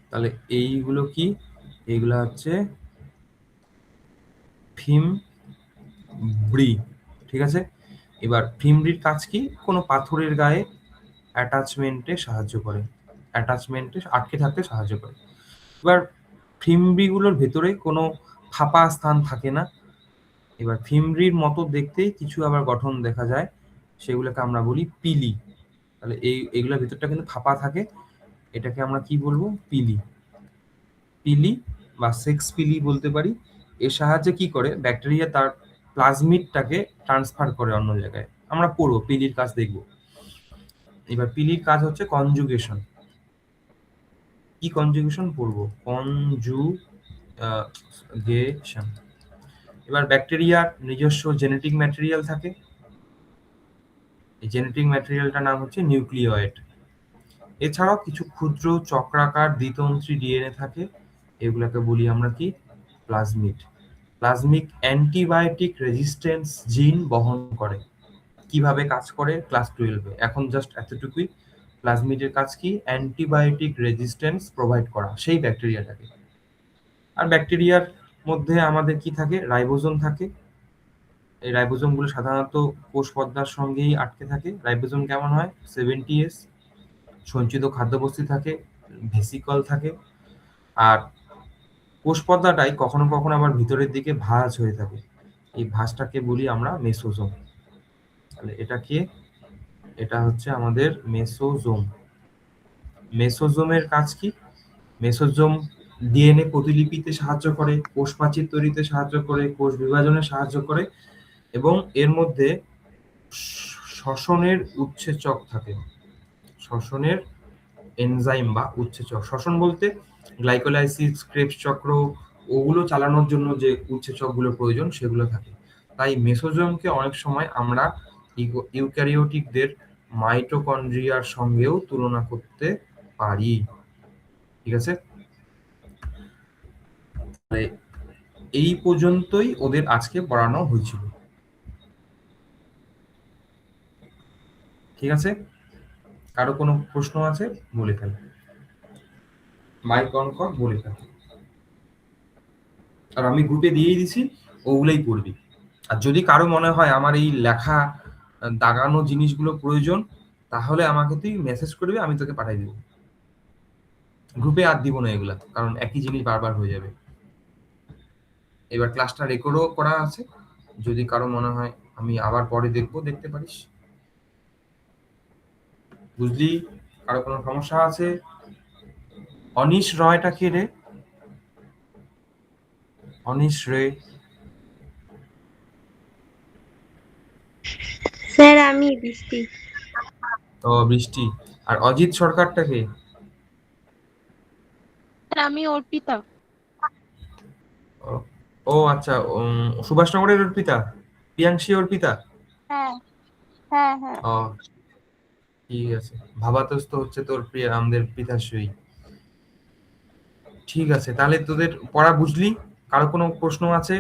তাহলে এইগুলো কি? এইগুলা হচ্ছে ফিমব্রি, ঠিক আছে। এবার ফিমব্রির কাজ কি? কোনো পাথরের গায়ে অ্যাটাচমেন্টে সাহায্য করে, অ্যাটাচমেন্টে আটকে থাকতে সাহায্য করে। এবার ফিমব্রিগুলোর ভেতরে কোনো ফাঁপা স্থান থাকে না। এবার ফিমব্রির মতো দেখতেই কিছু আবার গঠন দেখা যায়, সেগুলোকে আমরা বলি পিলি। তাহলে এইগুলোর ভেতরটা কিন্তু ফাঁপা থাকে, এটাকে আমরা কি বলবো? পিলি। পিলি বা সেক্স পিলি বলতে পারি। এর সাহায্যে কি করে? ব্যাকটেরিয়া তার প্লাজমিডটাকে ট্রান্সফার করে অন্য জায়গায়। আমরা পড়বো পিলির কাজ, দেখবো। এবার পিলির কাজ হচ্ছে কনজুগেশন। কি কনজুগেশন পড়বো? কনজুগেশন। এবার ব্যাকটেরিয়ার নিজস্ব জেনেটিক ম্যাটেরিয়াল থাকে, এই জেনেটিক ম্যাটেরিয়ালটার নাম হচ্ছে নিউক্লিওয়েড। এছাড়াও কিছু ক্ষুদ্র চক্রাকার দ্বিতন্ত্রী ডিএনএ থাকে, এগুলাকে বলি আমরা কি? প্লাজমিড। প্লাজমিক অ্যান্টিবায়োটিক রেজিস্ট্যান্স জিন বহন করে। কিভাবে কাজ করে ক্লাস 12-এ, এখন জাস্ট এতটুকুই। প্লাজমিডের কাজ কি? অ্যান্টিবায়োটিক রেজিস্ট্যান্স প্রোভাইড করা সেই ব্যাকটেরিয়াটাকে। আর ব্যাকটেরিয়ার মধ্যে আমাদের কি থাকে? রাইবোজোম থাকে। এই রাইবোজোমগুলো সাধারণত কোষ পর্দার সঙ্গেই আটকে থাকে। রাইবোজোম কেমন হয়? 70S। সঞ্চিত খাদ্যবস্তু থাকে, ভেসিকল থাকে। আর কোষ পর্দাটাই কখনো কখনো আবার ভিতরের দিকে ভাঁজ হয়ে থাকে, এই ভাঁজটাকে বলি আমরা মেসোজোম। তাহলে এটা কি? এটা হচ্ছে আমাদের মেসোজোম। মেসোজোমের কাজ কি? মেসোজোম ডিএনএ প্রতিলিপিতে সাহায্য করে, কোষ প্রাচীর তৈরিতে সাহায্য করে, কোষ বিভাজনে সাহায্য করে, এবং এর মধ্যে শ্বসনের উৎসেচক থাকে। শ্বসনের এনজাইম বা উৎসেচক। শ্বসন বলতে গ্লাইকোলাইসিস, ক্রেবস চক্র, ওগুলো চালানোর জন্য যে উৎসেচকগুলো প্রয়োজন সেগুলো থাকে। তাই মেসোজোমকে অনেক সময় আমরা ইউক্যারিওটিকদের মাইটোকন্ড্রিয়ার সঙ্গেও তুলনা করতে পারি, ঠিক আছে। তাহলে এই পর্যন্তই ওদের আজকে পড়ানো হয়েছিল, ঠিক আছে। কারো কোনো প্রশ্ন আছে? বলে ফেল, মাইক অন কর, বলে ফেল। আর আমি গ্রুপে দিয়েই দিছি, ওগুলোই পড়বি। আর যদি কারো মনে হয় আমার এই লেখা দাগানো জিনিসগুলো প্রয়োজন, তাহলে আমাকে তুই মেসেজ করবি, আমি তোকে পাঠিয়ে দেবো। গ্রুপে আর দিব না এগুলা, কারণ একই জিনিস বারবার হয়ে যাবে। এবার ক্লাসটা রেকর্ডও করা আছে, যদি কারো মনে হয় আমি আবার পরে দেখবো, দেখতে পারিস। বুঝলি? কারো কোনো সমস্যা আছে? অনিশ রয়টা কে রে? অনিশ রে? স্যার আমি বৃষ্টি। ও বৃষ্টি। আর অজিত সরকারটা কে? স্যার আমি অর্পিতা। ও, ও আচ্ছা, সুভাষনগরের অর্পিতা, প্রিয়াংশী অর্পিতা। হ্যাঁ হ্যাঁ হ্যাঁ। ও ঠিক আছে, ভাবাতোষ তো হচ্ছে তোর প্রিয় আমাদের পিতাশ্রী। ঠিক আছে, তাহলে তোদের পড়া বুঝলি? কারো কোনো প্রশ্ন আছে?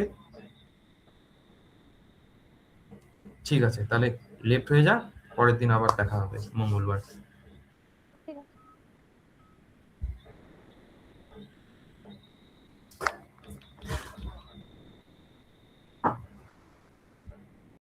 ঠিক আছে, তাহলে লেফট হয়ে যা, পরের দিন আবার দেখা হবে মঙ্গলবার। ঠিক আছে।